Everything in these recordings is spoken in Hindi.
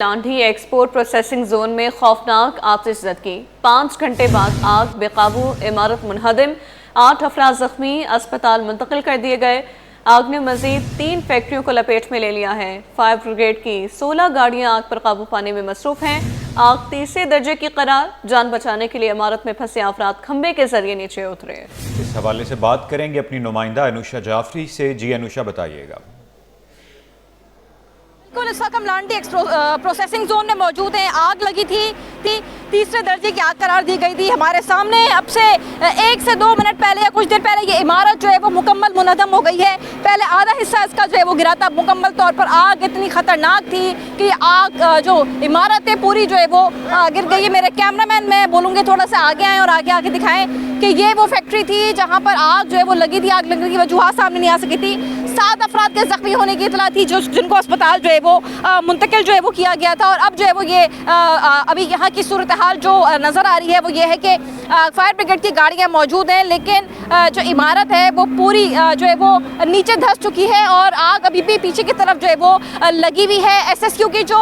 लांढी एक्सपोर्ट प्रोसेसिंग जोन में खौफनाक आतिश ज़दगी, 5 घंटे बाद आग बेकाबू, इमारत मुनहदिम, 8 अफराद जख्मी, अस्पताल मुंतकिल कर दिए गए। आग ने मजीद 3 फैक्ट्रियों को लपेट में ले लिया है। फायर ब्रिगेड की 16 गाड़ियां आग पर काबू पाने में मसरूफ हैं। आग तीसरे दर्जे की करार, जान बचाने के लिए इमारत में फंसे अफराद खंबे के जरिए नीचे उतरे। इस हवाले से बात करेंगे अपनी नुमाइंदा अनुषा जाफरी से। जी अनुषा, बताइएगा। इस वक्त हम लांढी प्रोसेसिंग जोन में मौजूद हैं। आग लगी थी, तीसरे दर्जे की आग करार दी गई थी। हमारे सामने अब से 1 से 2 मिनट पहले या कुछ देर पहले ये इमारत जो है वो मुकम्मल मुनहदम हो गई है। पहले आधा हिस्सा इसका जो है वो गिरा था। मुकम्मल तौर पर आग इतनी ख़तरनाक थी कि आग जो इमारत है पूरी जो है वो गिर गई है। मेरे कैमरामैन मैं बोलूँगी थोड़ा सा आगे आएँ और आगे आके दिखाएँ कि ये वो फैक्ट्री थी जहाँ पर आग जो है वो लगी थी। आग लगने की वजूहत सामने नहीं आ सकी थी। 7 अफराद के ज़ख्मी होने की इतला थी जिनको अस्पताल जो है वो मुंतकिल जो है वो किया गया था। और अब जो है वो ये अभी यहाँ की सूरत हाल जो नज़र आ रही है वो ये है कि फायर ब्रिगेड की गाड़ियाँ मौजूद हैं, लेकिन जो इमारत है वो पूरी जो है वो नीचे धंस चुकी है और आग अभी भी पीछे की तरफ जो है वो लगी हुई है। एसएसक्यू की जो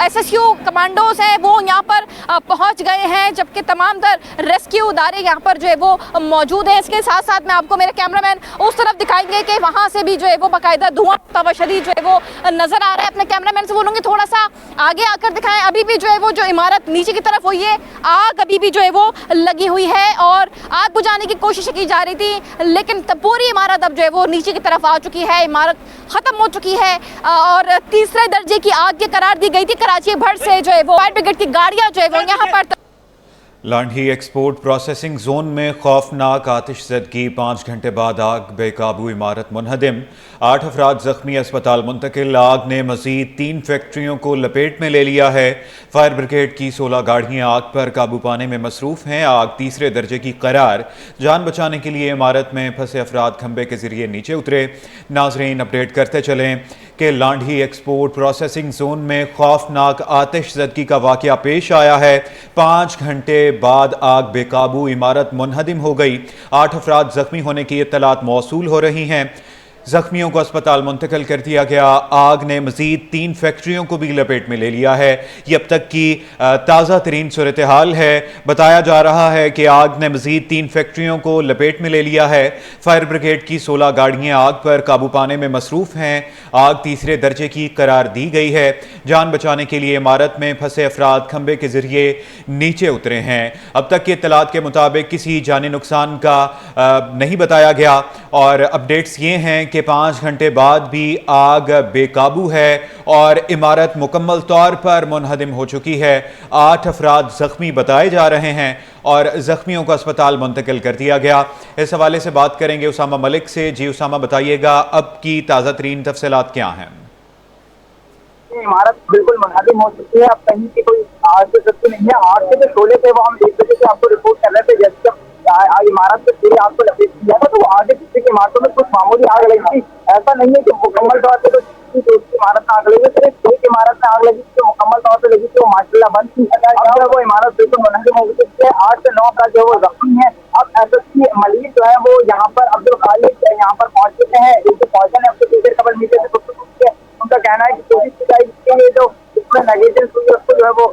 एसएसक्यू कमांडोज हैं वो यहाँ पर पहुँच गए हैं, जबकि तमाम तर रेस्क्यू इदारे यहाँ पर जो है वो मौजूद हैं। इसके साथ साथ में आपको मेरे कैमरामैन उस तरफ दिखाएंगे कि वहाँ से भी जो है वो बाकायदा धुआं तवशरी जो है वो नज़र आ रहा है। अपने कैमरामैन से बोलूँगी थोड़ा सा आगे आकर दिखाएं। अभी भी जो है वो जो इमारत नीचे की तरफ हुई है, आग अभी भी जो है वो लगी हुई है और आग बुझाने की कोशिश की जा रही थी, लेकिन पूरी इमारत अब जो है वो नीचे की तरफ आ चुकी है। इमारत ख़त्म हो चुकी है और तीसरे दर्जे की आग की करार दी गई थी। कराची भर से जो है वो फायर ब्रिगेड की गाड़ियाँ जो है वो यहाँ पर। लांढी एक्सपोर्ट प्रोसेसिंग जोन में खौफनाक आतिशज़दगी, 5 घंटे बाद आग बेकाबू, इमारत मुनहदिम, 8 अफराद जख्मी, अस्पताल मुंतकिल। आग ने मज़ीद 3 फैक्ट्रियों को लपेट में ले लिया है। फायर ब्रिगेड की 16 गाड़ियाँ आग पर काबू पाने में मसरूफ़ हैं। आग तीसरे दर्जे की करार, जान बचाने के लिए इमारत में फंसे अफराद खंबे के जरिए नीचे उतरे। नाजरीन, अपडेट करते चलें कि लांढी एक्सपोर्ट प्रोसेसिंग जोन में खौफनाक आतिशज़दगी का वाक़या पेश आया है। 5 घंटे बाद आग बेकाबू, इमारत मुनहदिम हो गई। 8 अफराद जख्मी होने की इत्तलात मौसूल हो रही हैं। जख्मियों को अस्पताल मुंतकिल कर दिया गया। आग ने मजीद 3 फैक्ट्रियों को भी लपेट में ले लिया है। ये अब तक की ताज़ा तरीन सूरत हाल है। बताया जा रहा है कि आग ने मजीद 3 फैक्ट्रियों को लपेट में ले लिया है। फायर ब्रिगेड की 16 गाड़ियाँ आग पर काबू पाने में मसरूफ़ हैं। आग तीसरे दर्जे की करार दी गई है। जान बचाने के लिए इमारत में फंसे अफराद खंबे के जरिए नीचे उतरे हैं। अब तक की इत्तलात के मुताबिक किसी जानी नुकसान का नहीं बताया गया और अपडेट्स ये हैं कि 5 घंटे बाद भी आग बेकाबू है और इमारत मुकम्मल तौर पर मुनहदिम हो चुकी है। 8 अफराद जख्मी बताए जा रहे हैं और जख्मियों को अस्पताल मुंतकिल कर दिया गया। इस हवाले से बात करेंगे उसामा मलिक से। जी उसामा, बताइएगा अब की ताज़ा तरीन तफसीलात क्या हैं? इमारत बिल्कुल मुनहदिम हो चुकी है। अब कहीं की कोई आग की जरूरत नहीं है। आग के जो शोले थे वो हम 1 बजे से आपको रिपोर्ट कर रहे थे। जैसे इमारत से पूरी आग को लपेट दिया था, तो वो आगे पीछे की इमारतों में कुछ मामूली आग लगी थी। ऐसा नहीं है कि मुकम्मल तौर पर तो इमारत में आग लगी, सिर्फ एक इमारत में आग लगी जो मुकम्मल तौर पर लगी थी, वो माशाल्लाह बंद थी। अब वो इमारत बिल्कुल मुनहदिम हो चुकी है। 8 से 9 का जो वो जख्मी है। अब एसएसपी मलिक जो है वो यहाँ पर अब्दुल खालिक यहाँ पर पहुंच चुके हैं। जो पहुंचने अब तक खबर मीडिया से उनका कहना है कि कोशिश की जाएगी जो इसमें नेगेटिव उसको जो है वो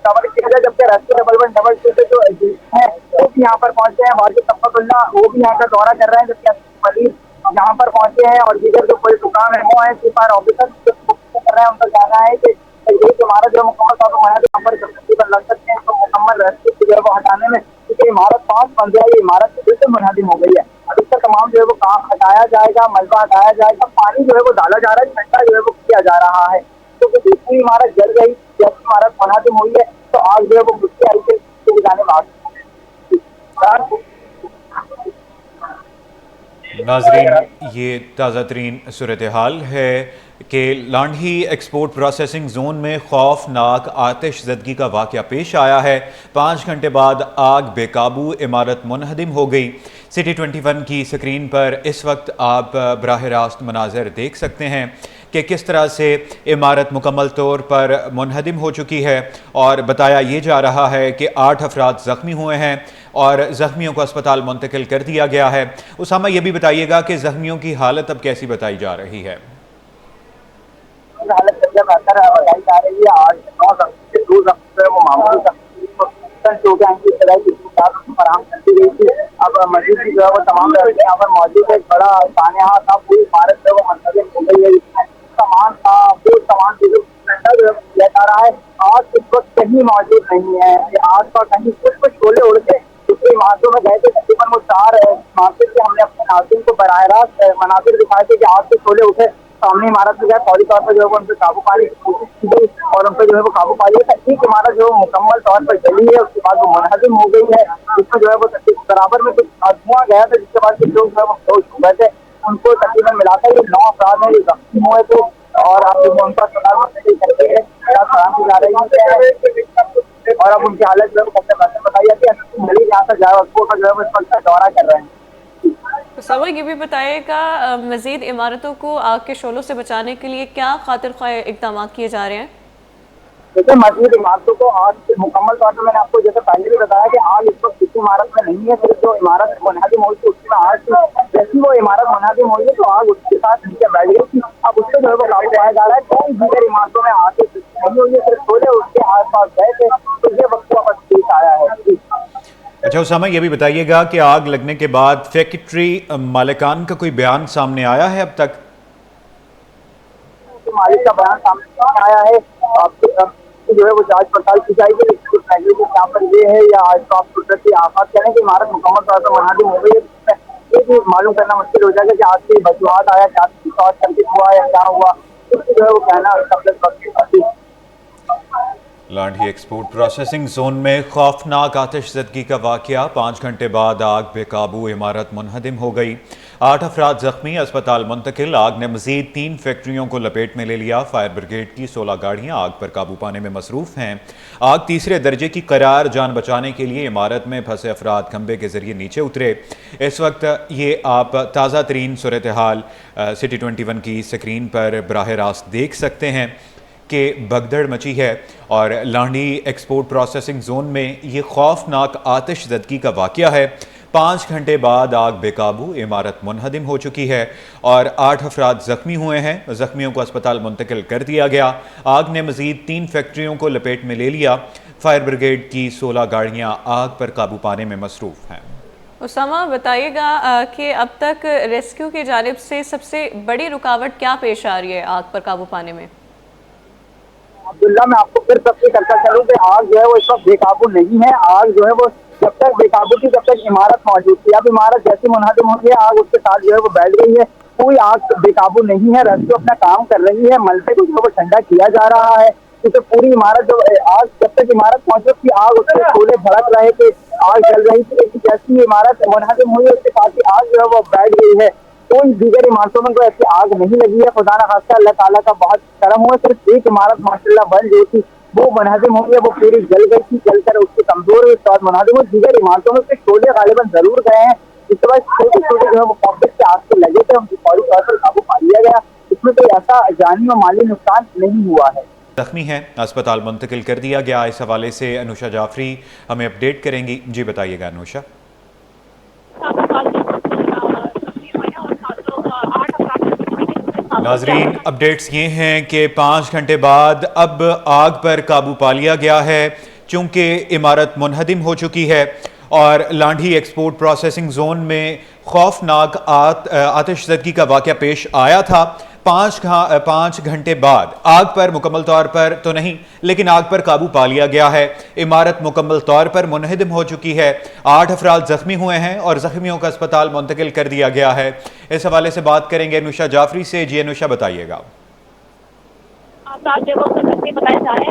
कवर किया जाए। जबकि रेस्क्यू डबल 1 डबल 2 से जो है वो भी यहाँ पर पहुंचे हैं। वाजिद तफकुल्ला वो भी यहाँ का दौरा कर रहे हैं, जबकि मलिक यहाँ पर पहुंचे हैं और दीगर जो कोई हुकाम है वो है सीफायर ऑफिसर कर रहे हैं। उनका कहना है कि एक इमारत जो मुकम्मल तौर पर यहाँ पर तकरीबन लग सकते हैं, तो मुकम्मल रेस्क्यू जो है वो हटाने में, क्योंकि इमारत 5 मंजिला ये इमारत बिल्कुल मुनहदिम हो गई है। अब इसका तमाम जो है वो काम हटाया जाएगा, मलबा हटाया जाएगा, पानी जो है वो डाला जा रहा है, ठंडा जो है वो किया जा रहा है। तो दूसरी इमारत जल गई, जब इमारत मुनहदिम हुई है तो आग जो है वो गुस्से आई से जाने वाली। नाजरीन, ये ताज़ा तरीन सूरत हाल है कि लांढी एक्सपोर्ट प्रोसेसिंग जोन में खौफनाक आतिशज़दगी का वाक़या पेश आया है। 5 घंटे बाद आग बेकाबू, इमारत मुनहदिम हो गई। सिटी 21 की स्क्रीन पर इस वक्त आप बराह रास्त मनाज़र देख सकते हैं कि किस तरह से इमारत मुकम्मल तौर पर मुनहदिम हो चुकी है और बताया ये जा रहा है कि 8 अफराद ज़ख्मी हुए हैं और ज़ख्मियों को अस्पताल मुंतकिल कर दिया गया है। उसामा, ये भी बताइएगा कि ज़ख्मियों की हालत अब कैसी बताई जा रही है? हालत वजह बेहतर बताई जा रही है। 8 से 9 जख्मी से 2 जख्मी जो है वो मामूली फराहम कर दी गई थी। अब मस्जिद की जो है वो तमाम यहाँ पर मौजूद है। बड़ा सानहा था, पूरी इमारत जो है वो मुंतजिम हो गई है। इसमें सामान था, वो सामान जो किया जा रहा है। आग इस वक्त कहीं मौजूद नहीं है। आग का कहीं कुछ शोले उड़ के दूसरी इमारतों में गए थे। तकरीबन वो 4 मार्केट से हमने अपने नाज़रीन को बराह रास्त मनाजिर दिखाए थे कि आग के शोले उठे, सामने इमारत में गए, फौरी तौर पर जो है वो उन पर काबू पाने की कोशिश की गई और उन पर जो है वो काबू पा लिया। एक इमारत जो मुकम्मल तौर पर जली है, उसके बाद वो मुनहदिम हो गई है। जिसमें जो है वो बराबर में कुछ धुआं गया था, जिसके बाद कुछ लोग जो है वो बेहोश हो गए थे। उनको तकरीबन मिलाकर ये 9 अफराद हैं जो जख्मी हुए थे और अब उनका अस्पताल मुंतकिल करके फराहम की जा रही है और अब उनकी हालत जो है सबसे बेहतर बताई जाती है। मरीज यहाँ से जो है वो इस वक्त दौरा कर रहे हैं। तो सवाल ये भी बताइएगा, मजीद इमारतों को आग के शोलों से बचाने के लिए क्या खातिर ख्वाह इक़दाम किए जा रहे हैं? देखिए, मस्जिद इमारतों को आग मुकम्मल तौर पर मैंने आपको जैसे पहले भी बताया कि आग इस वक्त किसी इमारत में नहीं है। सिर्फ जो इमारत मुनहदिम हुई थी उसमें आग थी। जैसी वो इमारत मुनहदिम हुई है तो आग उसके साथ नीचे बैठ गई थी। अब उससे जो है वो काबू पाया जा रहा है। कई दीगर इमारतों में आग नहीं हुई है, सिर्फ शोले उसके आस पास गए थे तो ये वक्त वापस पेश आया है। अच्छा उसामा, ये भी बताइएगा कि आग लगने के बाद फैक्ट्री मालिकान का कोई बयान सामने आया है अब तक? मालिक का बयान सामने आया है। अब जो है वो जांच पड़ताल की जाएगी। यहाँ पर ये है या आज तो आप कुदरती आफत करें कि इमारत मुकम्मल तौर पर मुनहदिम हो गई है, ये भी मालूम करना मुश्किल हो जाएगा कि आज से वजूहात आया, क्या शॉर्ट सर्किट हुआ या क्या हुआ, इसकी जो है वो कहना। लांढी एक्सपोर्ट प्रोसेसिंग जोन में खौफनाक आतिशज़दगी का वाक़या, 5 घंटे बाद आग बेकाबू, इमारत मुनहदिम हो गई, 8 अफराद जख्मी, अस्पताल मुंतकिल। आग ने मज़ीद 3 फैक्ट्रियों को लपेट में ले लिया। फायर ब्रिगेड की 16 गाड़ियाँ आग पर काबू पाने में मसरूफ़ हैं। आग तीसरे दर्जे की करार, जान बचाने के लिए इमारत में फंसे अफराद खंबे के जरिए नीचे उतरे। इस वक्त ये आप ताज़ा तरीन सूरत हाल सिटी 21 की स्क्रीन पर बराह रास्त देख सकते हैं कि भगदड़ मची है और लांढी एक्सपोर्ट प्रोसेसिंग जोन में ये खौफनाक आतिशज़दगी का वाक़या है। 5 घंटे बाद आग बेकाबू, इमारत मुनहदिम हो चुकी है और 8 अफराद ज़ख्मी हुए हैं। ज़ख्मियों को अस्पताल मुंतकिल कर दिया गया। आग ने मज़ीद 3 फैक्ट्रियों को लपेट में ले लिया। फायर ब्रिगेड की 16 गाड़ियाँ आग पर काबू पाने में मसरूफ़ हैं। उसामा, बताइएगा कि अब तक रेस्क्यू की जानिब से सबसे बड़ी रुकावट क्या पेश आ रही है आग पर काबू पाने में? अब्दुल्ला, मैं आपको फिर तफसील करता चलूं कि आग जो है वो इस वक्त बेकाबू नहीं है। आग जो है वो जब तक बेकाबू थी तब तक इमारत मौजूद थी। अब इमारत जैसी मुनहदिम होती है आग उसके साथ जो है वो बैठ गई है। कोई आग बेकाबू नहीं है। रेस्क्यू अपना काम कर रही है। मलबे को जो है वो ठंडा किया जा रहा है क्योंकि पूरी इमारत जो आग जब तक इमारत मौजूद थी आग उसके शोले भड़क रहे थे, आग जल रही थी। लेकिन जैसी इमारत मुनहदिम हुई उसके साथ ही आग जो है वो बैठ गई है। कोई दीगर इमारतों में कोई ऐसी आग नहीं लगी है। खुदा ना खास्ता अल्लाह ताला का बहुत करम हुआ। सिर्फ एक इमारत माशाल्लाह बंद जो थी वो मुनहदिम हो गई, वो पूरी जल गई थी, जलकर उसकी कमजोर हुई उसके बाद मुनहदिम हुई। दीगर इमारतों में से शोले गालिबन जरूर गए हैं। इसके बाद छोटे छोटे जो है वो पॉकेट से आग से लगे थे, उनकी फौरी तौर पर काबू पा लिया गया। इसमें कोई ऐसा जानी और माली नुकसान नहीं हुआ है। जख्मी है, अस्पताल मुंतकिल कर दिया गया। इस हवाले से अनुषा जाफरी हमें अपडेट करेंगी। जी बताइएगा अनुषा। नाजरीन, अपडेट्स ये हैं कि 5 घंटे बाद अब आग पर काबू पा लिया गया है। चूंकि इमारत मुनहदिम हो चुकी है और लांढी एक्सपोर्ट प्रोसेसिंग जोन में खौफनाक आतिशज़दगी का वाक़या पेश आया था। 5 घंटे बाद आग पर मुकम्मल तौर पर तो नहीं लेकिन आग पर काबू पा लिया गया है। इमारत मुकम्मल तौर पर मुनहदिम हो चुकी है। 8 अफराद जख्मी हुए हैं और जख्मियों का अस्पताल मुंतकिल कर दिया गया है। इस हवाले से बात करेंगे अनुषा जाफरी से। जी अनुषा, बताइएगा। बताए जा रहे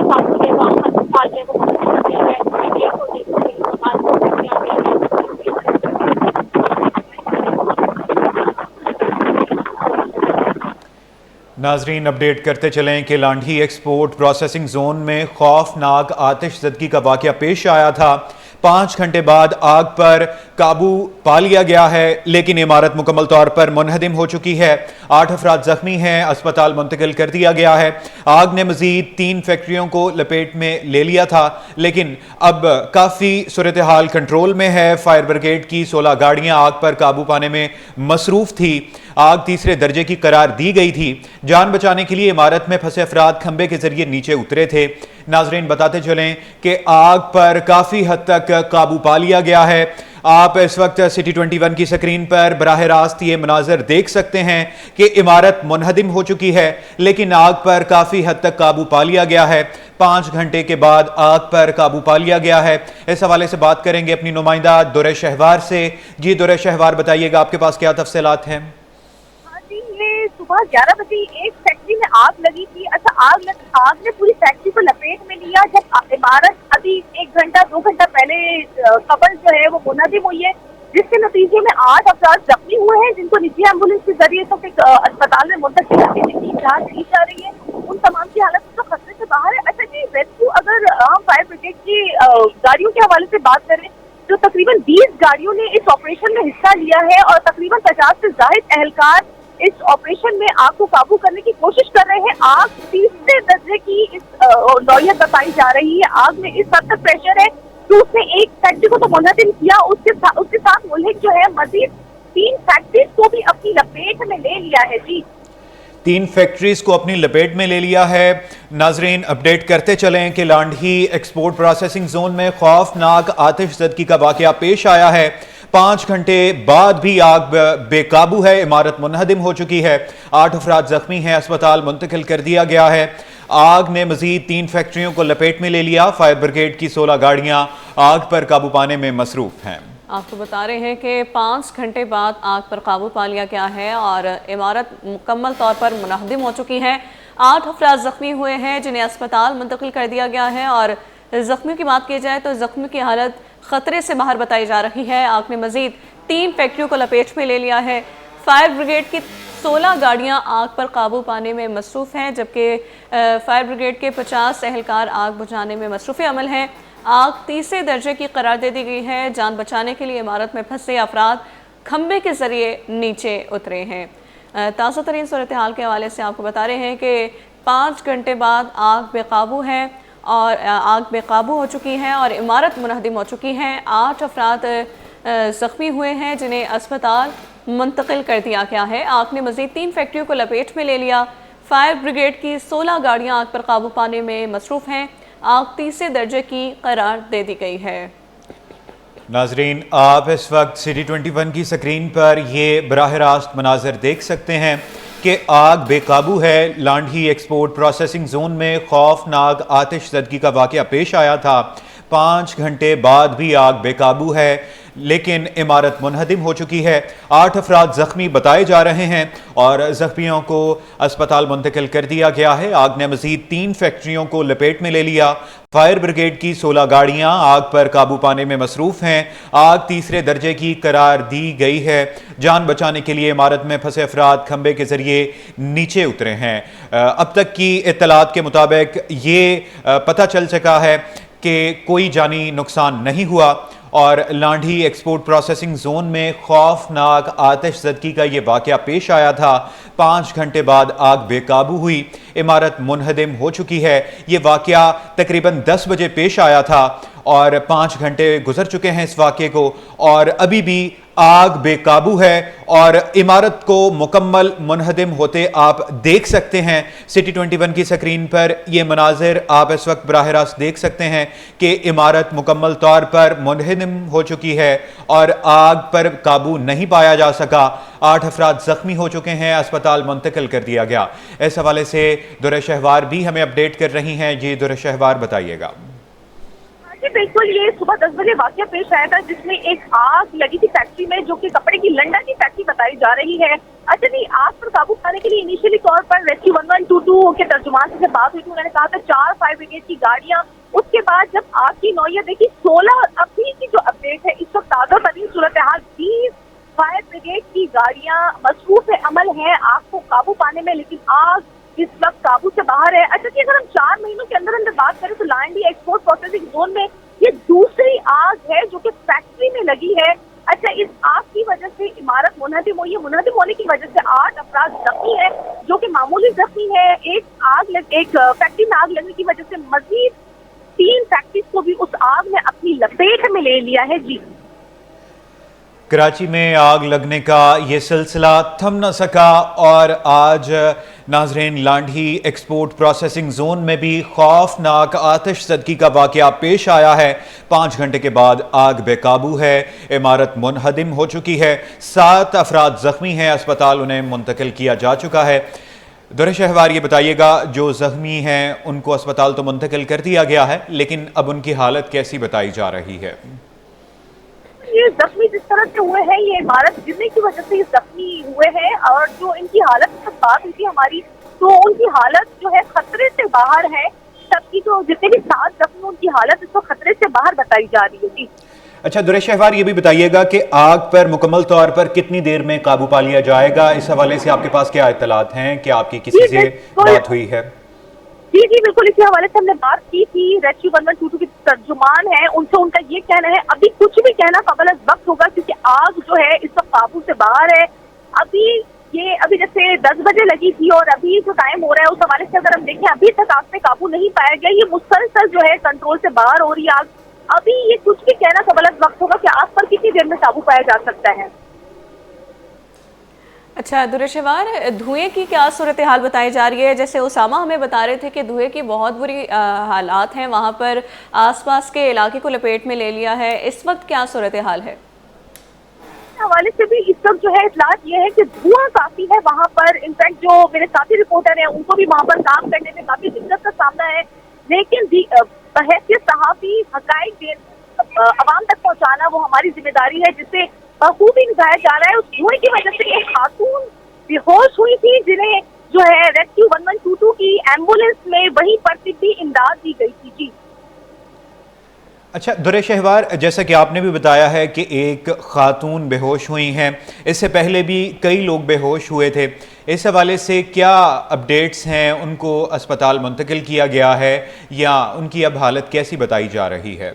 नाजरीन, अपडेट करते चलें कि लांढी एक्सपोर्ट प्रोसेसिंग जोन में खौफनाक आतिशज़दगी का वाक़या पेश आया था। 5 घंटे बाद आग पर काबू पा लिया गया है, लेकिन इमारत मुकम्मल तौर पर मुनहदिम हो चुकी है। 8 अफराद जख्मी हैं, अस्पताल मुंतकिल कर दिया गया है। आग ने मजीद 3 फैक्ट्रियों को लपेट में ले लिया था, लेकिन अब काफ़ी सूरत हाल कंट्रोल में है। फायर ब्रिगेड की 16 गाड़ियां आग पर काबू पाने में मसरूफ थी। आग तीसरे दर्जे की करार दी गई थी। जान बचाने के लिए इमारत में फंसे अफराद खंबे के जरिए नीचे उतरे थे। नाजरीन, बताते चलें कि आग पर काफ़ी हद तक काबू पा लिया गया है। आप इस वक्त सिटी 21 की स्क्रीन पर बराह रास्त ये मनाजर देख सकते हैं कि इमारत मुनहदिम हो चुकी है, लेकिन आग पर काफ़ी हद तक काबू पा लिया गया है। 5 घंटे के बाद आग पर काबू पा लिया गया है। इस हवाले से बात करेंगे अपनी नुमाइंदा दुर्र शहवार से। जी दुर्र शहवार, बताइएगा आपके पास क्या तफसीलात हैं? ये सुबह 11 बजे एक फैक्ट्री में आग लगी थी। अच्छा, आग ने पूरी फैक्ट्री को लपेट में लिया। जब इमारत अभी 1 घंटा 2 घंटा पहले कब्र जो है वो मुनहदिम हुई है, जिसके नतीजे में 8 अफराद जख्मी हुए हैं, जिनको निजी एम्बुलेंस के जरिए तो अस्पताल में मुंतकिल करने की जांच की जा रही है। उन तमाम की हालत तो खतरे से बाहर है। अच्छा जी, रेस्क्यू अगर हम फायर ब्रिगेड की गाड़ियों के हवाले से बात करें तो तकरीबन 20 गाड़ियों ने इस ऑपरेशन में हिस्सा लिया है और तकरीबन 50 से ज्यादा एहलकार इस ऑपरेशन में आग को काबू करने की कोशिश कर रहे हैं। आग तीसरे दर्जे की इस नौयत बताई जा रही है। आग में इस हद तक प्रेशर है कि उसने एक फैक्ट्री को तो मुनहदिम किया, उसके साथ मुल्क जो है मजीद 3 फैक्ट्रीज को भी अपनी लपेट में ले लिया है। जी, 3 फैक्ट्रीज को अपनी लपेट में ले लिया है। नाजरीन, अपडेट करते चलें कि लांढी एक्सपोर्ट प्रोसेसिंग जोन में खौफनाक आतिशज़दगी का वाकया पेश आया है। 5 घंटे बाद भी आग बेकाबू है, इमारत मुनहदिम हो चुकी है। 8 अफराद जख्मी हैं, अस्पताल मुंतकिल कर दिया गया है। आग ने मजीद 3 फैक्ट्रियों को लपेट में ले लिया। फायर ब्रिगेड की 16 गाड़ियां आग पर काबू पाने में मसरूफ हैं। आपको बता रहे हैं कि 5 घंटे बाद आग पर काबू पा लिया गया है और इमारत मुकम्मल तौर पर मुनहदिम हो चुकी है। 8 अफराद जख्मी हुए हैं, जिन्हें अस्पताल मुंतकिल कर दिया गया है। और जख्मी की बात की जाए तो जख्मी की हालत खतरे से बाहर बताई जा रही है। आग ने मजीद 3 फैक्ट्रियों को लपेट में ले लिया है। फायर ब्रिगेड की 16 गाड़ियां आग पर काबू पाने में मसरूफ़ हैं, जबकि फायर ब्रिगेड के 50 एहलकार आग बुझाने में मसरूफ़ अमल हैं। आग तीसरे दर्जे की करार दे दी गई है। जान बचाने के लिए इमारत में फंसे अफराद खंबे के जरिए नीचे उतरे हैं। ताज़ा तरीन सूरत हाल के हवाले से आपको बता रहे हैं कि 5 घंटे बाद आग बेकाबू है और आग बेकाबू हो चुकी है और इमारत मुनहदिम हो चुकी है। 8 अफराद ज़ख्मी हुए हैं, जिन्हें अस्पताल मुंतकिल कर दिया गया है। आग ने मज़ीद 3 फैक्ट्रियों को लपेट में ले लिया। फायर ब्रिगेड की 16 गाड़ियाँ आग पर काबू पाने में मसरूफ़ हैं। आग तीसरे दर्जे की करार दे दी गई है। नाजरीन, आप इस वक्त सिटी 21 की स्क्रीन पर ये बराह रास्त मनाजर देख सकते हैं कि आग बेकाबू है। लांढी एक्सपोर्ट प्रोसेसिंग जोन में खौफनाक आतिशज़दगी का वाकया पेश आया था। 5 घंटे बाद भी आग बेकाबू है, लेकिन इमारत मुनहदिम हो चुकी है। 8 अफराद जख्मी बताए जा रहे हैं और जख्मियों को अस्पताल मुंतकिल कर दिया गया है। आग ने मजीद 3 फैक्ट्रियों को लपेट में ले लिया। फायर ब्रिगेड की 16 गाड़ियां आग पर काबू पाने में मसरूफ हैं। आग तीसरे दर्जे की करार दी गई है। जान बचाने के लिए इमारत में फंसे अफराद खंबे के जरिए नीचे उतरे हैं। अब तक की इत्तलात के मुताबिक ये पता चल सका है कि कोई जानी नुकसान नहीं हुआ और लांढी एक्सपोर्ट प्रोसेसिंग जोन में खौफनाक आतिशज़दगी का ये वाकया पेश आया था। 5 घंटे बाद आग बेकाबू हुई, इमारत मुनहदिम हो चुकी है। ये वाकया तकरीबन 10 बजे पेश आया था और 5 घंटे गुजर चुके हैं इस वाकये को और अभी भी आग बेकाबू है और इमारत को मुकम्मल मुनहदिम होते आप देख सकते हैं। सिटी 21 की स्क्रीन पर ये मनाजिर आप इस वक्त बराह रास्त देख सकते हैं कि इमारत मुकम्मल तौर पर मुनहदिम हो चुकी है और आग पर काबू नहीं पाया जा सका। 8 अफराद जख्मी हो चुके हैं, अस्पताल मुंतकिल कर दिया गया। इस हवाले से दुर्र शहवार भी हमें अपडेट कर रही हैं। जी दुर्र शहवार, बताइएगा। जी बिल्कुल, ये सुबह 10 बजे वाकया पेश आया था, जिसमें एक आग लगी थी फैक्ट्री में, जो कि कपड़े की लंदन की फैक्ट्री बताई जा रही है। अच्छा जी, आग पर काबू पाने के लिए इनिशियली तौर पर रेस्क्यू 1122 के तर्जुमान से बात हुई थी। उन्होंने कहा था 4 फायर ब्रिगेड की गाड़ियां। उसके बाद जब आग की नौयत देखी 16 अभी की जो अपडेट है इस वक्त ताज़ा तरीन सूरत हाल, 20 फायर ब्रिगेड की गाड़ियां मसरूफ अमल है आग को काबू पाने में, लेकिन आग इस वक्त काबू से बाहर है। अच्छा कि अगर हम 4 महीनों के अंदर अंदर बात करें तो लांढी एक्सपोर्ट प्रोसेसिंग जोन में ये दूसरी आग है लगी है। अच्छा, इस आग की वजह से इमारत मुनहदिम हुई है। मुनहदिम होने की वजह से 8 अफराद जख्मी है, जो कि मामूली जख्मी है। एक फैक्ट्री में आग लगने की वजह से मजीद 3 फैक्ट्रीज को भी उस आग ने अपनी लपेट में ले लिया है। जी, कराची में आग लगने का ये सिलसिला थम न सका और आज नाजरीन लांढी एक्सपोर्ट प्रोसेसिंग जोन में भी खौफनाक आतिशज़दगी का वाक़या पेश आया है। 5 घंटे के बाद आग बेकाबू है, इमारत मुनहदिम हो चुकी है, 7 अफराद जख्मी हैं, अस्पताल उन्हें मुंतकिल किया जा चुका है। दुरे शहवार, ये बताइएगा, जो जख्मी हैं उनको अस्पताल तो मुंतकिल कर दिया गया है, लेकिन अब उनकी हालत कैसी बताई जा रही है? ये जख्मी जिस तरह से हुए हैं, ये इमारत गिरने की वजह से ये जख्मी हुए हैं, और जो इनकी हालत की बात हुई थी हमारी, तो उनकी हालत जो है खतरे से बाहर है। सबकी जो जितने भी 7 जख्मी, उनकी हालत इसको खतरे से बाहर बताई जा रही है। अच्छा दुरे शहवार, ये भी बताइएगा कि आग पर मुकम्मल तौर पर कितनी देर में काबू पा लिया जाएगा? इस हवाले से आपके पास क्या इत्तलात हैं कि आपकी किसी से बात हुई है? जी बिल्कुल, इसी हवाले से हमने बात की थी। रेस्क्यू 1122 के तर्जुमान है, उनसे उनका ये कहना है अभी कुछ भी कहना कबल वक्त होगा, क्योंकि आग जो है इस वक्त काबू से बाहर है। अभी जैसे 10 बजे लगी थी और अभी जो टाइम हो रहा है उस हवाले से अगर हम देखें, अभी तक आग पे काबू नहीं पाया गया। ये मुसलसल जो है कंट्रोल से बाहर हो रही है आग। अभी ये कुछ भी कहना कबल वक्त होगा कि आग पर कितनी देर में काबू पाया जा सकता है। अच्छा दुरेशवार, धुएं की क्या सूरत हाल बताई जा रही है? जैसे उसामा हमें बता रहे थे कि धुएं की बहुत बुरी हालात हैं, वहाँ पर आसपास के इलाके को लपेट में ले लिया है। इस वक्त क्या सूरत हाल है? हवाले से भी इस वक्त जो है इतलात ये है कि धुआं काफी है वहाँ पर। इनफैक्ट जो मेरे साथी रिपोर्टर हैं उनको भी वहाँ पर काम करने में काफी दिक्कत का सामना है, लेकिन बहैसियत सहाफी हकाइक अवाम तक पहुँचाना वो हमारी जिम्मेदारी है, जिससे बखूबी निभाया जा रहा है। उस धुएं की वजह से एक खातून बेहोश हुई थी, जिन्हें जो है रेस्क्यू 1122 की एम्बुलेंस में वहीं पर तिब्बी इमदाद दी गई थी। जी अच्छा दुरे शहवार, जैसा कि आपने भी बताया है कि एक खातून बेहोश हुई हैं, इससे पहले भी कई लोग बेहोश हुए थे। इस हवाले से क्या अपडेट्स हैं? उनको अस्पताल मुंतकिल किया गया है या उनकी अब हालत कैसी बताई जा रही है?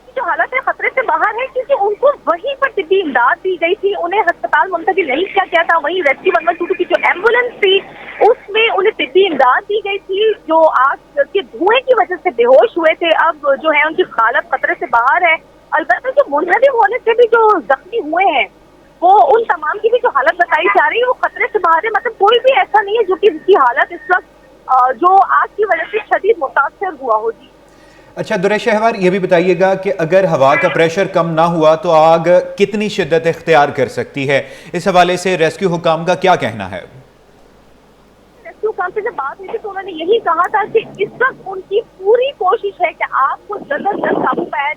जो हालत है खतरे से बाहर है, क्योंकि उनको वहीं पर तिब्बी इमदाद दी गई थी, उन्हें अस्पताल मुंतकिल नहीं किया गया था। वहीं रेस्क्यू 1122 की जो एम्बुलेंस थी उसमें उन्हें तिब्बी इमदाद दी गई थी, जो आग के धुएं की वजह से बेहोश हुए थे। अब जो है उनकी हालत खतरे से बाहर है। अलबत्ता जो मुनहदिम होने से भी जो जख्मी हुए हैं, वो उन तमाम की भी जो हालत बताई जा रही है वो खतरे से बाहर है। मतलब कोई भी ऐसा नहीं है जो कि जिसकी हालत इस वक्त जो आग की वजह से शदीद मुतासर हुआ हो। जी अच्छा दुरे शहवार, ये भी बताइएगा कि अगर हवा का प्रेशर कम ना हुआ तो आग कितनी शिद्दत इख्तियार कर सकती है? इस हवाले से रेस्क्यू हुकाम का क्या कहना है? रेस्क्यू हुकाम से जब बात हुई थी तो उन्होंने यही कहा था कि इस वक्त उनकी पूरी कोशिश है कि आग को जल्द अज जल्द काबू पाया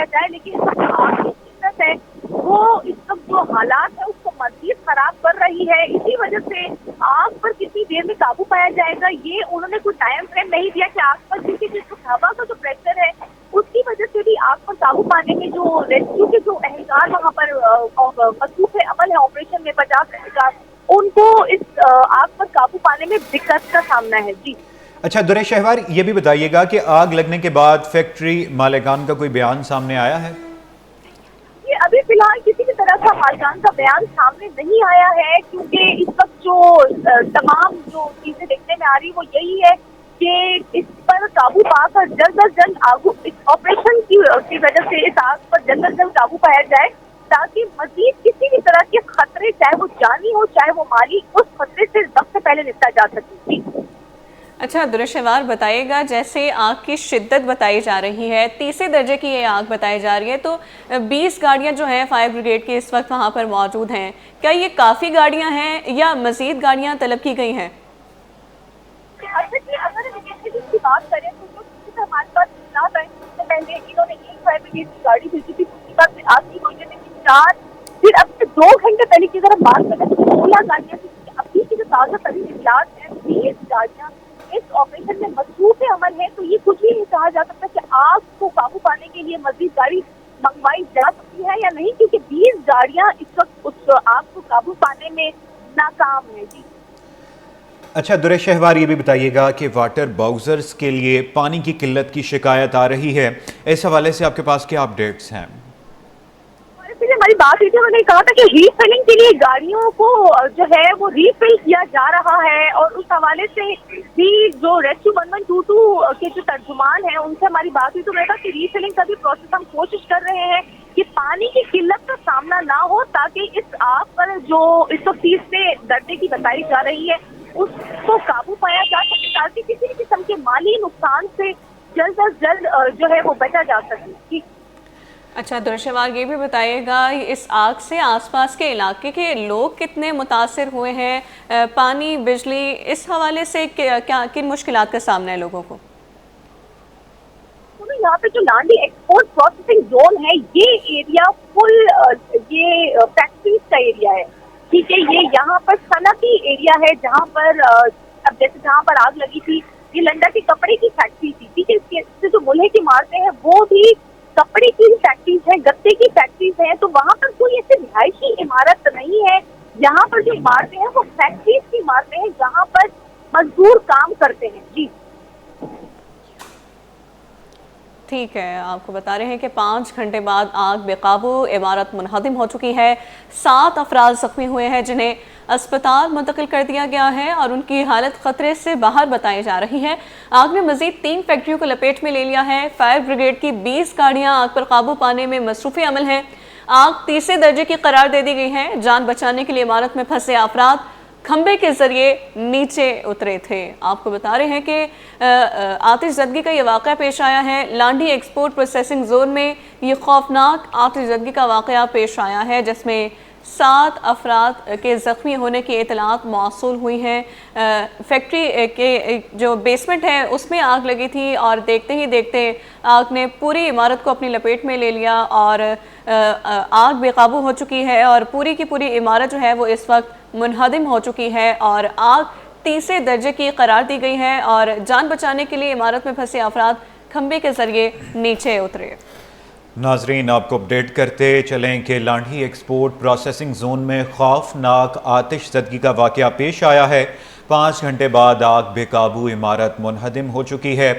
जाए, लेकिन इस वक्त आग की शिद्दत है वो इस वक्त जो हालात है उसको मजीद खराब कर रही है। इसी वजह से आग पर कितनी देर में काबू पाया जाएगा ये उन्होंने कोई टाइम फ्रेम नहीं दिया कि आग पर, क्योंकि जिस हवा का जो प्रेशर है उसकी वजह से भी आग पर काबू पाने में जो रेस्क्यू के जो एहलकार वहाँ पर मसरूफ अमल है ऑपरेशन में 50 एहलकार, उनको इस आग पर काबू पाने में दिक्कत का सामना है। जी अच्छा दुरे शहवार, ये भी बताइएगा कि आग लगने के बाद फैक्ट्री मालिकान का कोई बयान सामने आया है? ये अभी फिलहाल किसी भी तरह का मालिकान का बयान सामने नहीं आया है, क्योंकि इस वक्त जो तमाम जो चीजें देखने में आ रही वो यही है कि इस पर काबू पाकर जल्द अज जल्द इस ऑपरेशन की वजह से इस आग पर जल्द अज जल्द काबू पाया जाए, ताकि मजीद किसी भी तरह के खतरे, चाहे वो जानी हो चाहे वो माली, उस खतरे से वक्त से पहले निपटा जा सके। अच्छा दुरेशवार, बताइएगा, जैसे आग की शिद्दत बताई जा रही है, तीसरे दर्जे की ये आग बताई जा रही है, तो 20 गाड़ियां जो हैं फायर ब्रिगेड की इस वक्त वहां पर मौजूद हैं। क्या ये काफ़ी गाड़ियां हैं या मज़ीद गाड़ियां तलब की गई हैं? अगर की बात करें तो हमारे पास इससे पहले इन्होंने एक फायर ब्रिगेड की गाड़ी भेजी थी, उसके बाद आग की वजह से 4, फिर अब से 2 घंटे पहले की अगर हम बात करें तो 16 गाड़ियाँ थी। अभी की जो ताज़ा तरीन इजलास है 20 गाड़ियाँ इस ऑपरेशन में मसरूफ अमल है, तो ये कुछ भी नहीं कहा जा सकता कि आग को काबू पाने के लिए मजीद गाड़ी मंगवाई जा सकती है या नहीं, क्योंकि 20 गाड़ियां इस वक्त उस आग को काबू पाने में नाकाम है। जी अच्छा दुरे शहवार, ये भी बताइएगा कि वाटर बाउजर्स के लिए पानी की किल्लत की शिकायत आ रही है, इस हवाले से आपके पास क्या अपडेट्स हैं? हमारी बात हुई थी, उन्होंने कहा था कि रीफिलिंग के लिए गाड़ियों को जो है वो रीफिल किया जा रहा है, और उस हवाले से भी जो रेस्क्यू 1122 के जो तर्जुमान हैं उनसे हमारी बात हुई तो उन्होंने कहा कि रीफिलिंग का भी प्रोसेस हम कोशिश कर रहे हैं कि पानी की किल्लत का सामना ना हो, ताकि इस आग पर जो 130 दर्जे की बताई जा रही है उसको काबू पाया जा सके, ताकि किसी भी किस्म के माली नुकसान से जल्द अज जल्द जो है वो बचा जा सके। अच्छा दुर्शवार, ये भी बताइएगा इस आग से आसपास के इलाके के लोग कितने मुतासिर हुए हैं, पानी बिजली इस हवाले से क्या किन मुश्किलात का सामना है लोगों को? तो यहाँ पे जो लांडी एक्सपोर्ट प्रोसेसिंग जोन है ये एरिया फुल ये फैक्ट्रीज का एरिया है, ठीक है। ये यहाँ पर सनती एरिया है जहाँ पर अब जैसे जहाँ पर आग लगी थी ये लंडा की कपड़े की फैक्ट्री थी, ठीक है। इससे जो मुल्हे की इमारतें हैं वो भी कपड़े की फैक्ट्रीज है, गत्ते की फैक्ट्रीज है, तो वहाँ पर कोई ऐसी रिहायशी इमारत नहीं है। यहाँ पर जो इमारतें हैं वो फैक्ट्रीज की इमारतें हैं जहाँ पर मजदूर काम करते हैं। जी ठीक है, आपको बता रहे हैं कि 5 घंटे बाद आग बेकाबू, इमारत मुनहदिम हो चुकी है। 7 अफराद जख्मी हुए हैं जिन्हें अस्पताल मुंतकिल कर दिया गया है और उनकी हालत खतरे से बाहर बताई जा रही है। आग ने मजीद 3 फैक्ट्रियों को लपेट में ले लिया है। फायर ब्रिगेड की 20 गाड़ियां आग पर काबू पाने में मसरूफ़ अमल हैं। आग तीसरे दर्जे की करार दे दी गई है। जान बचाने के लिए इमारत में फंसे अफराद खंबे के जरिए नीचे उतरे थे। आपको बता रहे हैं कि आतिशज़दगी का ये वाक़या पेश आया है। लांडी एक्सपोर्ट प्रोसेसिंग जोन में ये खौफनाक आतिशज़दगी का वाक़या पेश आया है जिसमें 7 अफराद के ज़ख्मी होने की इतलात मौसूल हुई हैं। फैक्ट्री के जो बेसमेंट है उसमें आग लगी थी और देखते ही देखते आग ने पूरी इमारत को अपनी लपेट में ले लिया और आग बेकाबू हो चुकी है और पूरी की पूरी इमारत जो है वो इस वक्त मुनहदिम हो चुकी है और आग तीसरे दर्जे की करार दी गई है और जान बचाने के लिए इमारत में फंसे अफराद खंबे के जरिए नीचे उतरे। नाजरीन, आपको अपडेट करते चलें कि लांडी एक्सपोर्ट प्रोसेसिंग जोन में खौफनाक आतिशज़दगी का वाक़या पेश आया है। 5 घंटे बाद आग बेकाबू, इमारत मुनहदिम हो चुकी है।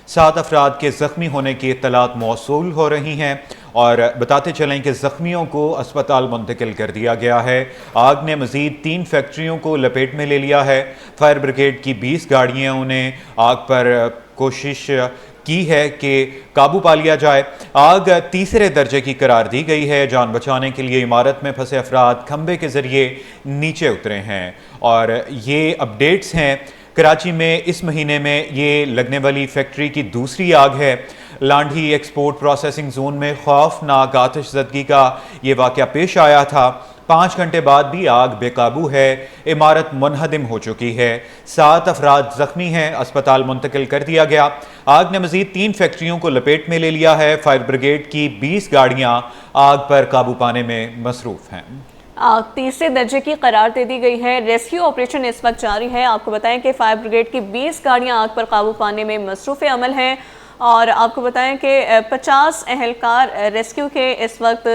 7 अफराद के ज़ख्मी होने की इत्तलात मौसूल हो रही हैं और बताते चलें कि ज़ख्मियों को अस्पताल मुंतकिल कर दिया गया है। आग ने मज़ीद 3 फैक्ट्रियों को लपेट में ले लिया है। फायर ब्रिगेड की 20 गाड़ियाँ उन्हें आग पर कोशिश की है कि काबू पा लिया जाए। आग तीसरे दर्जे की करार दी गई है। जान बचाने के लिए इमारत में फंसे अफराद खंबे के ज़रिए नीचे उतरे हैं और ये अपडेट्स हैं। कराची में इस महीने में ये लगने वाली फैक्ट्री की दूसरी आग है। लांडी एक्सपोर्ट प्रोसेसिंग जोन में खौफनाक आतिशज़दगी का ये वाक़या पेश आया था। 5 घंटे बाद भी आग बेकाबू है, इमारत मुनहदिम हो चुकी है। 7 अफराद जख्मी हैं, अस्पताल मुंतकिल कर दिया गया। आग ने मजीद 3 फैक्ट्रियों को लपेट में ले लिया है। फायर ब्रिगेड की 20 गाड़ियां आग पर काबू पाने में मसरूफ हैं। आग तीसरे दर्जे की करार दे दी गई है। रेस्क्यू ऑपरेशन इस वक्त जारी है। आपको बताएं कि फायर ब्रिगेड की 20 गाड़ियां आग पर काबू पाने में मसरूफ़ अमल हैं और आपको बताएं कि 50 अहलकार रेस्क्यू के इस वक्त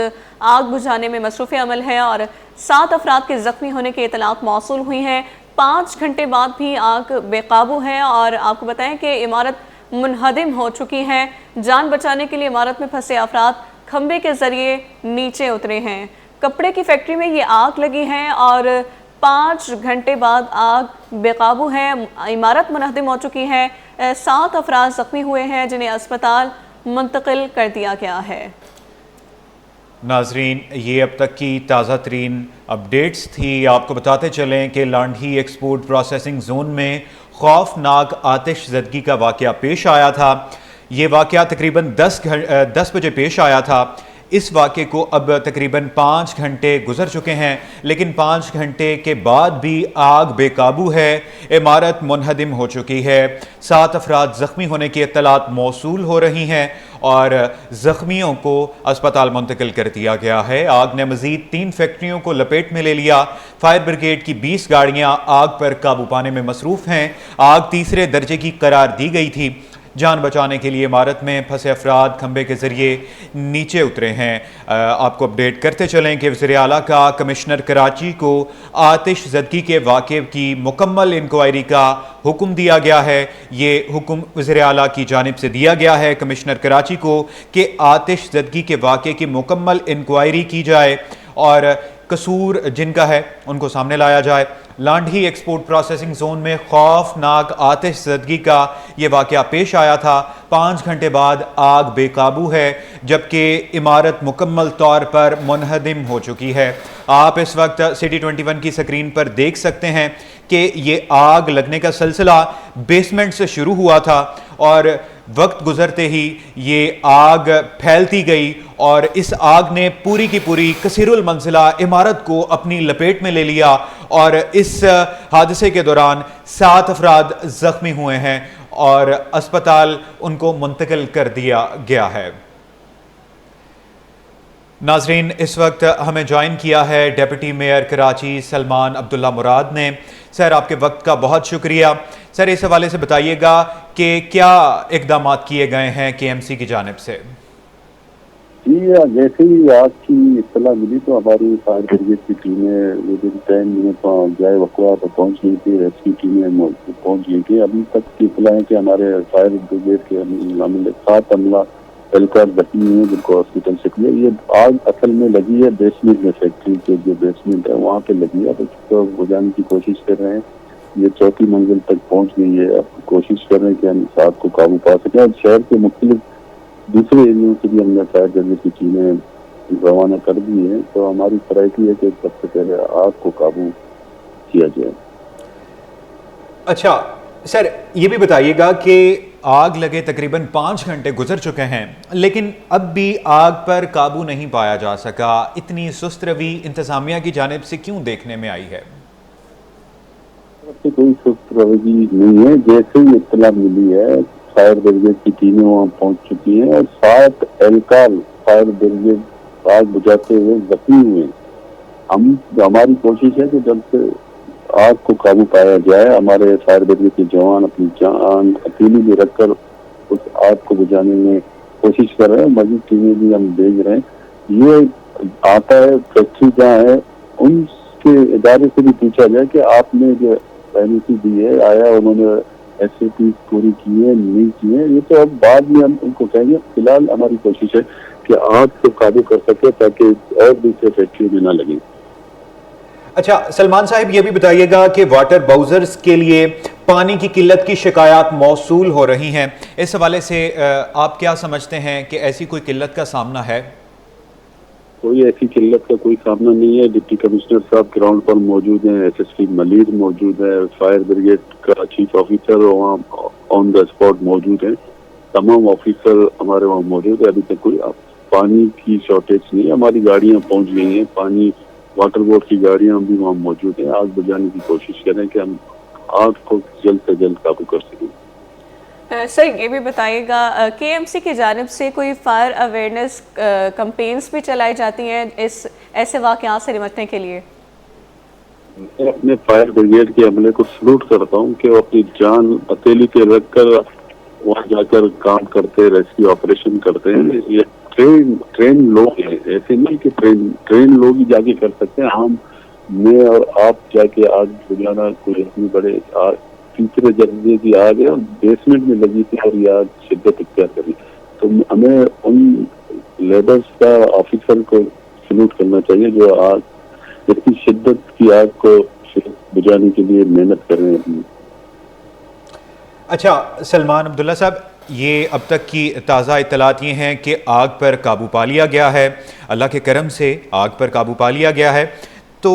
आग बुझाने में मसरूफ़ अमल है और 7 अफराद के ज़ख्मी होने की इतलात मौसूल हुई हैं। 5 घंटे बाद भी आग बेकाबू है और आपको बताएं कि इमारत मुनहदिम हो चुकी है। जान बचाने के लिए इमारत में फंसे अफराद खंबे के ज़रिए नीचे उतरे हैं। कपड़े की फैक्ट्री में ये आग लगी है और 5 घंटे बाद आग बेकाबू है। इमारत मुनहदिम हो चुकी है। 7 अफराद ज़ख्मी हुए हैं जिन्हें अस्पताल मुंतकिल कर दिया गया है। नाजरीन, ये अब तक की ताज़ा तरीन अपडेट्स थी। आपको बताते चलें कि लांडी एक्सपोर्ट प्रोसेसिंग जोन में खौफनाक आतिशज़दगी का वाक़या पेश आया था। ये वाक़या तकरीबन 10 बजे पेश आया था। इस वाक़े को अब तकरीबन 5 घंटे गुजर चुके हैं, लेकिन 5 घंटे के बाद भी आग बेकाबू है, इमारत मुनहदिम हो चुकी है। 7 अफराद ज़ख्मी होने की इत्तलात मौसूल हो रही हैं और ज़ख्मियों को अस्पताल मुंतकिल कर दिया गया है। आग ने मज़ीद 3 फैक्ट्रियों को लपेट में ले लिया। फायर ब्रिगेड की 20 गाड़ियाँ आग पर काबू पाने में मसरूफ़ हैं। आग तीसरे दर्जे की करार दी गई थी। जान बचाने के लिए इमारत में फंसे अफराद खंबे के जरिए नीचे उतरे हैं। आपको अपडेट करते चलें कि वज़ीर आला का कमिश्नर कराची को आतिश ज़दगी के वाक़े की मुकम्मल इंक्वायरी का हुक्म दिया गया है। ये हुक्म वज़ीर आला की जानिब से दिया गया है कमिश्नर कराची को कि आतिश ज़दगी के वाक़े की मुकम्मल इंक्वायरी की जाए और कसूर जिनका है उनको सामने लाया जाए। लांढी एक्सपोर्ट प्रोसेसिंग जोन में खौफनाक आतिश ज़दगी का ये वाक़या पेश आया था। 5 घंटे बाद आग बेकाबू है, जबकि इमारत मुकम्मल तौर पर मुनहदिम हो चुकी है। आप इस वक्त सिटी 21 की स्क्रीन पर देख सकते हैं कि ये आग लगने का सिलसिला बेसमेंट से शुरू हुआ था और वक्त गुजरते ही ये आग फैलती गई और इस आग ने पूरी की पूरी कसीरुल मंजिला इमारत को अपनी लपेट में ले लिया और इस हादसे के दौरान 7 अफराद जख्मी हुए हैं और अस्पताल उनको मुंतकिल कर दिया गया है। नाजरीन, इस वक्त हमें ज्वाइन किया है डिप्टी मेयर कराची सलमान अब्दुल्ला मुराद ने। सर, आपके वक्त का बहुत शुक्रिया। सर, इस हवाले से बताइएगा कि क्या इकदाम किए गए हैं KMC की जानिब से? जी, जैसे ही आग की इत्तला मिली तो हमारी फायर ब्रिगेड की टीमें विद इन 10 मिनट जाए वक़्वा पर पहुँच गई थी। रेस्क्यू टीमें पहुँच गई थी। अभी तक की इत्तला है कि हमारे फायर ब्रिगेड के 7 अमला एहलकार जख्मी हुए जिनको हॉस्पिटल से किया। ये आग असल में लगी है बेसमेंट में, फैक्ट्री के जो बेसमेंट है वहाँ पे लगी है। तो उसको बुझाने की कोशिश कर रहे हैं। ये 4थी मंजिल तक पहुँच गई है। अब कोशिश कर रहे हैं कि हम इस आग को काबू पा सकें और शहर के मुख्तलिफ दूसरे एरियो से भी हमने फायर ब्रिगेड की टीमें रवाना कर दी है। तो हमारी प्रायोरिटी है कि सबसे पहले आग को काबू किया जाए। अच्छा सर, ये भी बताइएगा कि आग लगे तकरीबन 5 घंटे गुजर चुके हैं, लेकिन अब भी आग पर काबू नहीं पाया जा सका। इतनी सुस्त रवि इंतजामिया की जानिब से क्यों देखने में आई है? कोई सुस्त रवि नहीं है। जैसे ही इत्तला मिली है फायर ब्रिगेड की टीमें वहाँ पहुँच चुकी हैं और 7 एहलकार फायर ब्रिगेड आग बुझाते हुए जख्मी हुए। हमारी कोशिश है कि जब से आग को काबू पाया जाए, हमारे फायर ब्रिगेड के जवान अपनी जान हथेली में रखकर उस आग को बुझाने में कोशिश कर रहे हैं। मजीद टीमें भी हम भेज रहे हैं। ये आता है फैक्ट्री जहाँ है उनके इदारे से भी पूछा जाए कि आपने जो एनओसी दी है, आया उन्होंने SOP पूरी की है नहीं की है। ये तो अब बाद में हम उनको कहेंगे। फिलहाल हमारी कोशिश है कि आग को काबू कर सके ताकि और दूसरे फैक्ट्री में ना लगे। अच्छा सलमान साहिब, ये भी बताइएगा कि वाटर बाउजर्स के लिए पानी की किल्लत की शिकायत मौसूल हो रही हैं। इस हवाले से आप क्या समझते हैं कि ऐसी कोई किल्लत का सामना है? कोई ऐसी किल्लत का कोई सामना नहीं है। डिप्टी कमिश्नर साहब ग्राउंड पर मौजूद हैं, SSP मलिक मौजूद है, फायर ब्रिगेड का चीफ ऑफिसर वहाँ ऑन द स्पॉट मौजूद है। तमाम ऑफिसर हमारे वहाँ मौजूद है। अभी तक कोई पानी की शॉर्टेज नहीं है। हमारी गाड़ियाँ पहुँच गई हैं, पानी वाटर बोर्ड की गाड़ियाँ भी वहाँ मौजूद हैं। आग बुझाने की कोशिश करें कि हम आग को जल्द से जल्द काबू कर सकें। सर, ये भी बताइएगा KMC की जानिब से कोई फायर अवेयरनेस कैंपेन्स भी चलाई जाती हैं इस ऐसे वाक़यात से निपटने के लिए? मैं अपने फायर ब्रिगेड के अमले को सलूट करता हूँ कि वो अपनी जान हथेली पे रखकर वहाँ जाकर काम करते, रेस्क्यू ऑपरेशन करते हैं। ये ट्रेन लोग हैं, ऐसे नहीं कि ट्रेन लोग ही जाके कर सकते हैं। हम मैं और आप जाके आग बुझाना कोई इतनी बड़े तीसरे दर्जे की आग है और बेसमेंट में लगी थी और ये आग शिद्दत इख्तियार करी। तो हमें उन लेबर्स का ऑफिसर को सलूट करना चाहिए जो आग इतनी शिद्दत की आग को बुझाने के लिए मेहनत कर रहे हैं। अच्छा सलमान अब्दुल्ला साहब, ये अब तक की ताज़ा इत्तलात ये हैं कि आग पर काबू पा लिया गया है। अल्लाह के करम से आग पर काबू पा लिया गया है। तो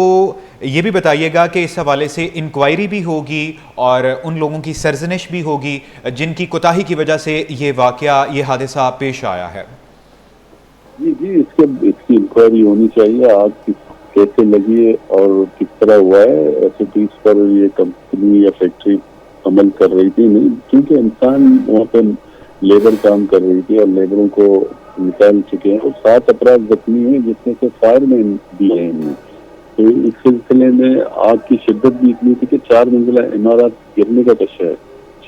ये भी बताइएगा कि इस हवाले से इंक्वायरी भी होगी और उन लोगों की सरजनिश भी होगी जिनकी कोताही की वजह से ये वाक़या, ये हादसा पेश आया है। जी, इसकी इंक्वायरी होनी चाहिए। आग कैसे लगी है और किस तरह हुआ है। SOPs पर ये कंपनी या फैक्ट्री अमल कर रही थी नहीं, क्योंकि इंसान वहाँ पे लेबर काम कर रही थी और लेबरों को निकाल चुके हैं और 7 अफराद जख्मी हैं जिसमें से फायरमैन भी हैं। तो इस सिलसिले में आग की शिद्दत भी इतनी थी कि 4 मंजिला इमारत गिरने का खदशा है।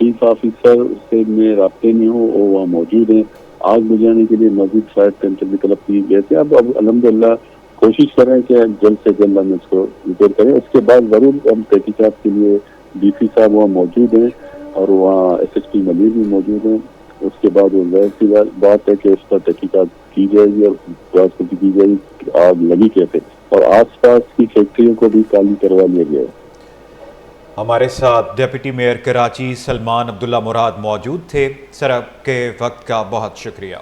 चीफ ऑफिसर से मैं राब्ते में हूँ, वो वहाँ मौजूद हैं। आग बुझाने के लिए मजीद फायर टेंडर भी तलब किए गए थे। अब अल्हम्दुलिल्लाह कोशिश करें कि जल्द से जल्द हम इसको रिपेयर करें। उसके बाद जरूर हम तहकीकात के लिए डीसी साहब वहाँ मौजूद हैं और वहाँ SSP मलिर भी मौजूद हैं। उसके बाद वो जाहिर सी बात है कि उस पर तहकीकात की जाएगी और जांच की जाएगी आग लगी कैसे, और आसपास की फैक्ट्रियों को भी खाली करवा लिया गया है। हमारे साथ डिप्टी मेयर कराची सलमान अब्दुल्ला मुराद मौजूद थे। सर, आपके वक्त का बहुत शुक्रिया।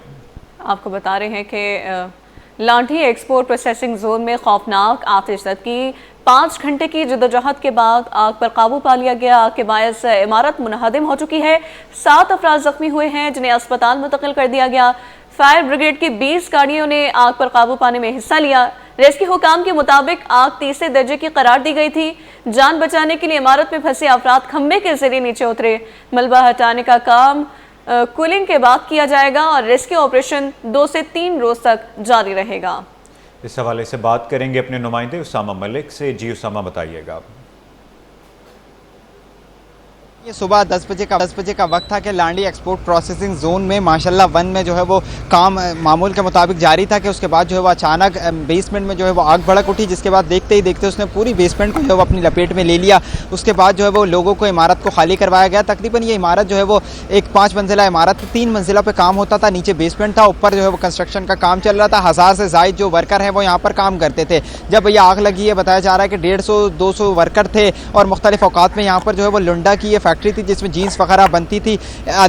आपको बता रहे हैं कि लाठी एक्सपोर्ट प्रोसेसिंग जोन में खौफनाक आतिशज़दगी 5 घंटे की जद्दोजहद के बाद आग पर काबू पा लिया गया। आग के बायस इमारत मुनहदिम हो चुकी है। 7 अफराद जख्मी हुए हैं जिन्हें अस्पताल मुंतकिल कर दिया गया। फायर ब्रिगेड की 20 गाड़ियों ने आग पर काबू पाने में हिस्सा लिया। रेस्क्यू हुकाम के मुताबिक आग तीसरे दर्जे की करार दी गई थी। जान बचाने के लिए इमारत में फंसे अफराद खंबे के जरिए नीचे उतरे। मलबा हटाने का काम कूलिंग के बाद किया जाएगा और रेस्क्यू ऑपरेशन 2 से 3 रोज तक जारी रहेगा। इस हवाले से बात करेंगे अपने नुमाइंदे उसामा मलिक से। जी उसामा, बताइएगा। ये सुबह 10 बजे का वक्त था कि लांडी एक्सपोर्ट प्रोसेसिंग जोन में माशाल्लाह 1 में जो है वो काम मामूल के मुताबिक जारी था कि उसके बाद जो है वो अचानक बेसमेंट में जो है वो आग भड़क उठी, जिसके बाद देखते ही देखते उसने पूरी बेसमेंट को जो है वो अपनी लपेट में ले लिया। उसके बाद जो है वो लोगों को इमारत को खाली करवाया गया। तकरीबन ये इमारत जो है वो एक 5 मंजिला इमारत, 3 मंजिला पे काम होता था, नीचे बेसमेंट था, ऊपर जो है वो कंस्ट्रक्शन का काम चल रहा था। 1000 से ज़ायद जो वर्कर हैं वो यहाँ पर काम करते थे। जब ये आग लगी है, बताया जा रहा है कि 150-200 वर्कर थे और मुख्तलिफ औकात में यहाँ पर जो है वो लुंडा की फैक्ट्री थी जिसमें जीन्स वगैरह बनती थी।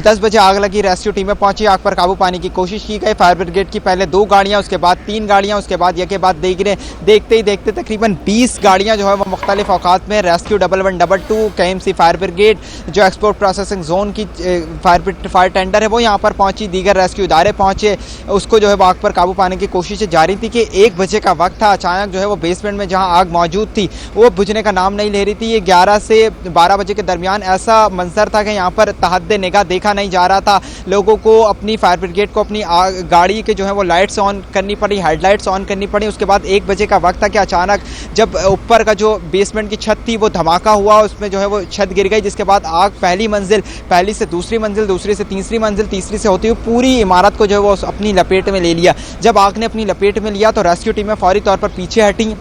10 बजे आग लगी, रेस्क्यू टीमें पहुंची, आग पर काबू पाने की कोशिश की गई। फायर ब्रिगेड की पहले 2 गाड़ियां, उसके बाद 3 गाड़ियां, उसके बाद ये के बाद देखते ही देखते तकरीबन 20 गाड़ियां जो है वो मुख्तलिफ औकात में रेस्क्यू 1112 KMC फायर ब्रिगेड जो एक्सपोर्ट प्रोसेसिंग जोन की फायर टेंडर है वो यहाँ पर पहुंची। दीगर रेस्क्यू इदारे पहुंचे, उसको जो है वो आग पर काबू पाने की कोशिशें जारी थी कि 1 बजे का वक्त था। अचानक जो है वो बेसमेंट में जहाँ आग मौजूद थी वो बुझने का नाम नहीं ले रही थी। ये 11 से 12 बजे के दरमियान ऐसा मंजर था कि यहाँ पर तहद्दे निगाह देखा नहीं जा रहा था। लोगों को अपनी फायर ब्रिगेड को अपनी गाड़ी के जो है वो लाइट्स ऑन करनी पड़ी, हेडलाइट्स ऑन करनी पड़ी। उसके बाद 1 बजे का वक्त था कि अचानक जब ऊपर का जो बेसमेंट की छत थी वो धमाका हुआ, उसमें जो है वो छत गिर गई, जिसके बाद आग पहली से दूसरी मंजिल, दूसरी से तीसरी मंजिल, तीसरी से होती हुई पूरी इमारत को जो है वो अपनी लपेट में ले लिया। जब आग ने अपनी लपेट में लिया तो रेस्क्यू टीमें फौरी तौर पर पीछे हटी।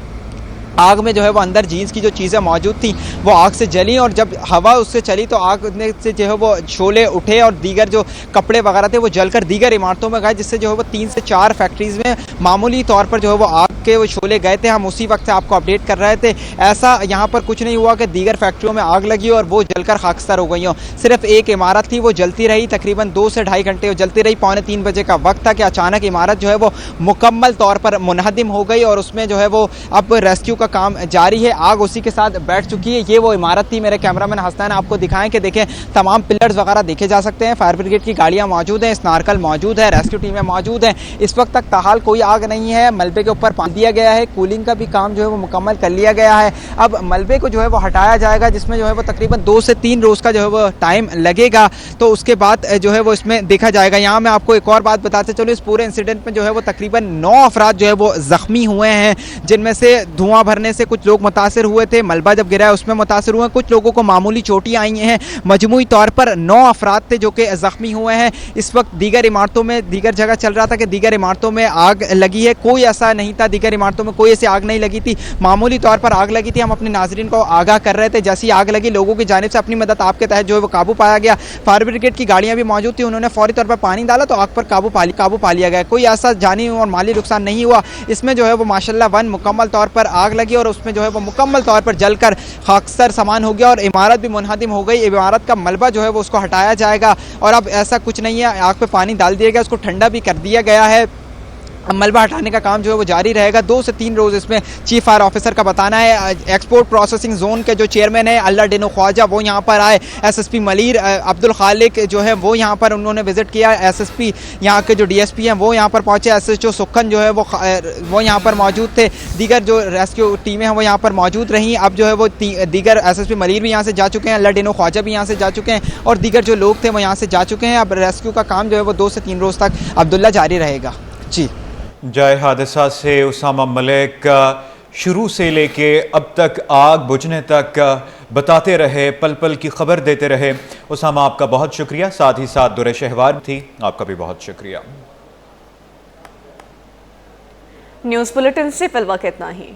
आग में जो है वो अंदर जीन्स की जो चीज़ें मौजूद थी वो आग से जली और जब हवा उससे चली तो आग में से जो है वो शोले उठे और दीगर जो कपड़े वगैरह थे वो जलकर दीगर इमारतों में गए, जिससे जो है वो 3 से 4 फैक्ट्रीज़ में मामूली तौर पर जो है वो आग के वो शोले गए थे। हम उसी वक्त से आपको अपडेट कर रहे थे। ऐसा यहाँ पर कुछ नहीं हुआ कि दीगर फैक्ट्रियों में आग लगी और वो जलकर खाकसार हो गई हो। सिर्फ एक इमारत थी वो जलती रही, तकरीबन 2 से ढाई घंटे जलती रही। 2:45 बजे का वक्त था कि अचानक इमारत जो है वो मुकम्मल तौर पर मुनहदिम हो गई और उसमें जो है वो अब रेस्क्यू का काम जारी है। आग उसी के साथ बैठ चुकी है। ये वो इमारत थी, मेरे कैमरामैन हसनैन आपको दिखाएं कि देखें तमाम पिलर्स वगैरह देखे जा सकते हैं। फायर ब्रिगेड की गाड़ियाँ मौजूद हैं, स्नारकल मौजूद है, रेस्क्यू टीमें मौजूद हैं। इस वक्त तक ताहाल कोई आग नहीं है। मलबे के ऊपर पानी दिया गया है, कूलिंग का भी काम जो है वो मुकम्मल कर लिया गया है। अब मलबे को जो है वो हटाया जाएगा, जिसमें जो है वो तकरीबन 2 से 3 रोज़ का जो है वो टाइम लगेगा। तो उसके बाद जो है वो इसमें देखा जाएगा। यहाँ मैं आपको एक और बात बताते चलो, इस पूरे इंसिडेंट में जो है वो तकरीबन 9 अफराद जो है वो ज़ख्मी हुए हैं, जिनमें से धुआं भरने से कुछ लोग मुतासिर हुए थे, मलबा जब गिरा है उसमें मुतासिर हुए, कुछ लोगों को मामूली चोटियाँ आई हैं। मजमूई तौर पर 9 अफराद थे जो कि ज़ख्मी हुए हैं। इस वक्त दीगर इमारतों में, दीगर जगह चल रहा था कि दीगर इमारतों में आग लगी है, कोई ऐसा नहीं था, दीगर इमारतों में कोई ऐसी आग नहीं लगी थी, मामूली तौर पर आग लगी थी। हम अपने नाजरीन को आगाह कर रहे थे। जैसी आग लगी लोगों की जानिब से अपनी मदद आपके तहत जो है वो काबू पाया गया। फायर ब्रिगेड की गाड़ियाँ भी मौजूद थी, उन्होंने फौरी तौर पर पानी डाला तो आग पर काबू पा लिया गया। कोई ऐसा जानी और माली नुकसान नहीं हुआ। इसमें जो है वो माशाल्लाह 1 मुकम्मल तौर पर आग लगी और उसमें जो है वो मुकम्मल तौर पर जलकर खाकसर सामान हो गया और इमारत भी मुनहदिम हो गई। इमारत का मलबा जो है वो उसको हटाया जाएगा और अब ऐसा कुछ नहीं है, आग पे पानी डाल दिया गया, उसको ठंडा भी कर दिया गया है। मलबा हटाने का काम जो है वो जारी रहेगा। 2 से 3 रोज़ इसमें चीफ फायर ऑफिसर का बताना है। एक्सपोर्ट प्रोसेसिंग जोन के जो चेयरमैन है अल्लाह डिनो ख्वाजा वो यहाँ पर आए। SSP मलिर अब्दुल खालिक जो है वो यहाँ पर उन्होंने विज़िट किया। SSP यहाँ के जो DSP हैं वो यहाँ पर पहुँचे। SHO सुखन जो है वो यहाँ पर मौजूद थे। दीगर जो रेस्क्यू टीमें हैं वो यहाँ पर मौजूद रहीं। अब जो है वो दीगर SSP मलिर भी यहाँ से जा चुके हैं, अल्लाह डिनो ख्वाजा भी यहाँ से जा चुके हैं और दीगर जो लोग थे वो यहाँ से जा चुके हैं। अब रेस्क्यू का काम जो है वो 2 से 3 रोज़ तक अब्दुल्ला जारी रहेगा। जी जाए हादसा से उसामा मलिक। शुरू से लेके अब तक आग बुझने तक बताते रहे, पल पल की खबर देते रहे। उसामा, आपका बहुत शुक्रिया। साथ ही साथ दुरे शहवार थी, आपका भी बहुत शुक्रिया। न्यूज़ बुलेटिन से फिलहाल इतना ही।